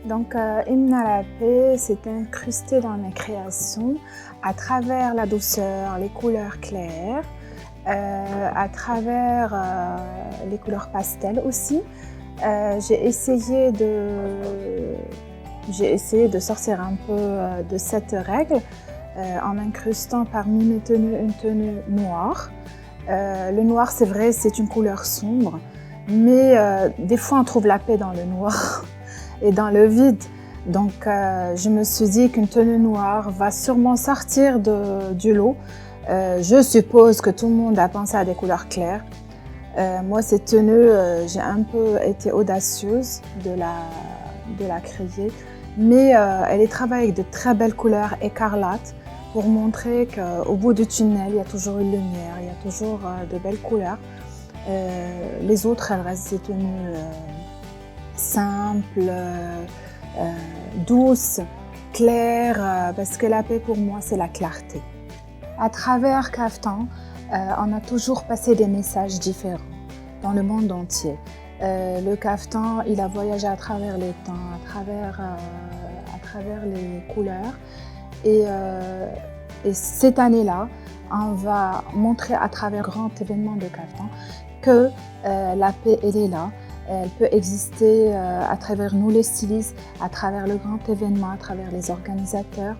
Donc, Hymne à la paix s'est incrusté dans mes créations à travers la douceur, les couleurs claires, à travers les couleurs pastel aussi. J'ai essayé de sortir un peu de cette règle en incrustant parmi mes tenues une tenue noire. Le noir, c'est vrai, c'est une couleur sombre, mais des fois on trouve la paix dans le noir et dans le vide. Donc je me suis dit qu'une tenue noire va sûrement sortir du lot. Je suppose que tout le monde a pensé à des couleurs claires. Moi, cette tenue, j'ai un peu été audacieuse de la créer, mais elle est travaillée avec de très belles couleurs écarlates pour montrer qu'au bout du tunnel, il y a toujours une lumière, il y a toujours de belles couleurs. Les autres, elles restent des tenues simples, douces, claires, parce que la paix pour moi, c'est la clarté. À travers Kaftan, on a toujours passé des messages différents dans le monde entier. Le Kaftan, il a voyagé à travers les temps, à travers les couleurs. Et cette année-là, on va montrer à travers grand événement de Kaftan que la paix, elle est là. Elle peut exister à travers nous les stylistes, à travers le grand événement, à travers les organisateurs.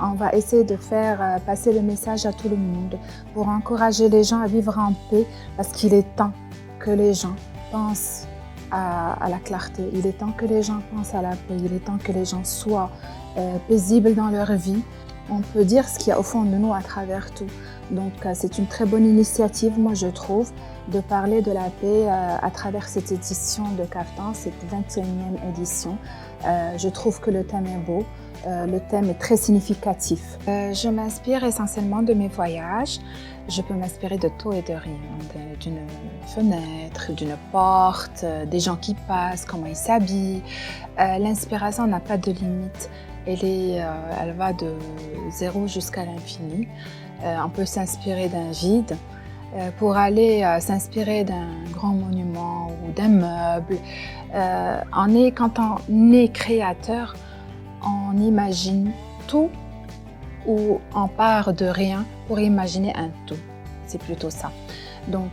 On va essayer de faire passer le message à tout le monde pour encourager les gens à vivre en paix, parce qu'il est temps que les gens pensent à la clarté, il est temps que les gens pensent à la paix, il est temps que les gens soient paisibles dans leur vie. On peut dire ce qu'il y a au fond de nous à travers tout. Donc c'est une très bonne initiative, moi je trouve, de parler de la paix à travers cette édition de Kaftan, cette 21e édition. Je trouve que le thème est beau. Le thème est très significatif. Je m'inspire essentiellement de mes voyages. Je peux m'inspirer de tout et de rien, d'une fenêtre, d'une porte, des gens qui passent, comment ils s'habillent. L'inspiration n'a pas de limite. Elle va de zéro jusqu'à l'infini. On peut s'inspirer d'un vide pour aller s'inspirer d'un grand monument ou d'un meuble. Quand on est créateur, on imagine tout ou on part de rien pour imaginer un tout. C'est plutôt ça. Donc,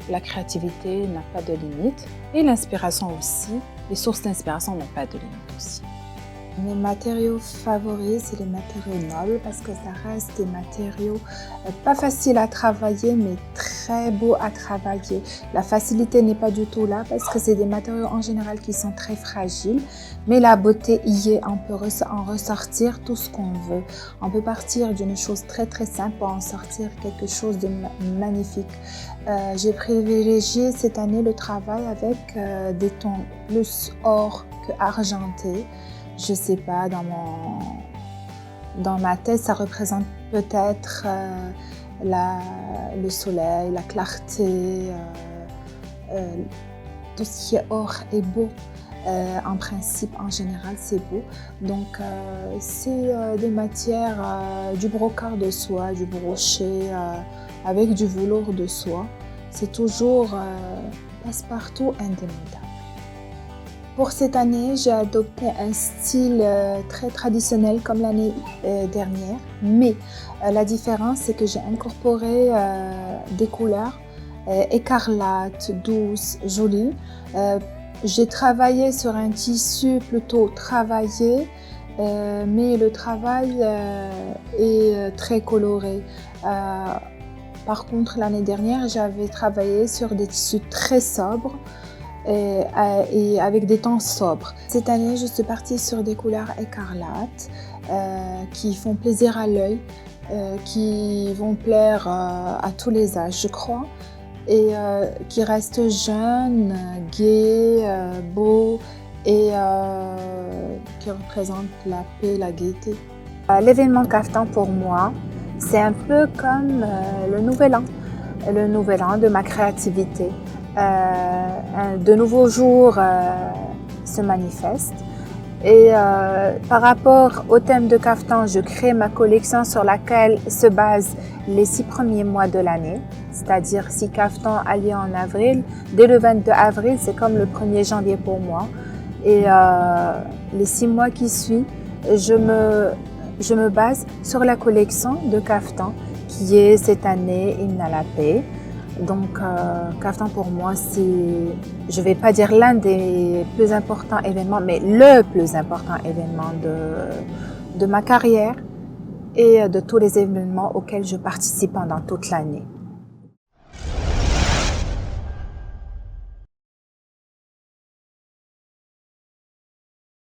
la créativité n'a pas de limite et l'inspiration aussi. Les sources d'inspiration n'ont pas de limite aussi. Mes matériaux favoris, c'est les matériaux nobles parce que ça reste des matériaux pas faciles à travailler mais très beaux à travailler. La facilité n'est pas du tout là parce que c'est des matériaux en général qui sont très fragiles, mais la beauté y est. On peut en ressortir tout ce qu'on veut. On peut partir d'une chose très très simple pour en sortir quelque chose de magnifique. J'ai privilégié cette année le travail avec des tons plus or que argentés. Je sais pas, dans ma tête, ça représente peut-être le soleil, la clarté, tout ce qui est or est beau. En principe, en général, c'est beau. Donc, c'est des matières, du brocart de soie, du brochet, avec du velours de soie. C'est toujours passe-partout indémodable. Pour cette année, j'ai adopté un style très traditionnel comme l'année dernière, mais la différence, c'est que j'ai incorporé des couleurs écarlates, douces, jolies. J'ai travaillé sur un tissu plutôt travaillé, mais le travail est très coloré. Par contre, l'année dernière, j'avais travaillé sur des tissus très sobres, et avec des tons sobres. Cette année, je suis partie sur des couleurs écarlates qui font plaisir à l'œil, qui vont plaire à tous les âges, je crois, et qui restent jeunes, gais, beaux et qui représentent la paix, la gaieté. L'événement Kaftan pour moi, c'est un peu comme le nouvel an de ma créativité. De nouveaux jours se manifestent et par rapport au thème de Kaftan, je crée ma collection sur laquelle se basent les 6 premiers mois de l'année, c'est-à-dire si Kaftan a lieu en avril, dès le 22 avril, c'est comme le 1er janvier pour moi. Et les 6 mois qui suivent, je me base sur la collection de Kaftan qui est cette année Hymne à la paix. Donc Kaftan pour moi c'est, je vais pas dire l'un des plus importants événements, mais le plus important événement de ma carrière et de tous les événements auxquels je participe pendant toute l'année.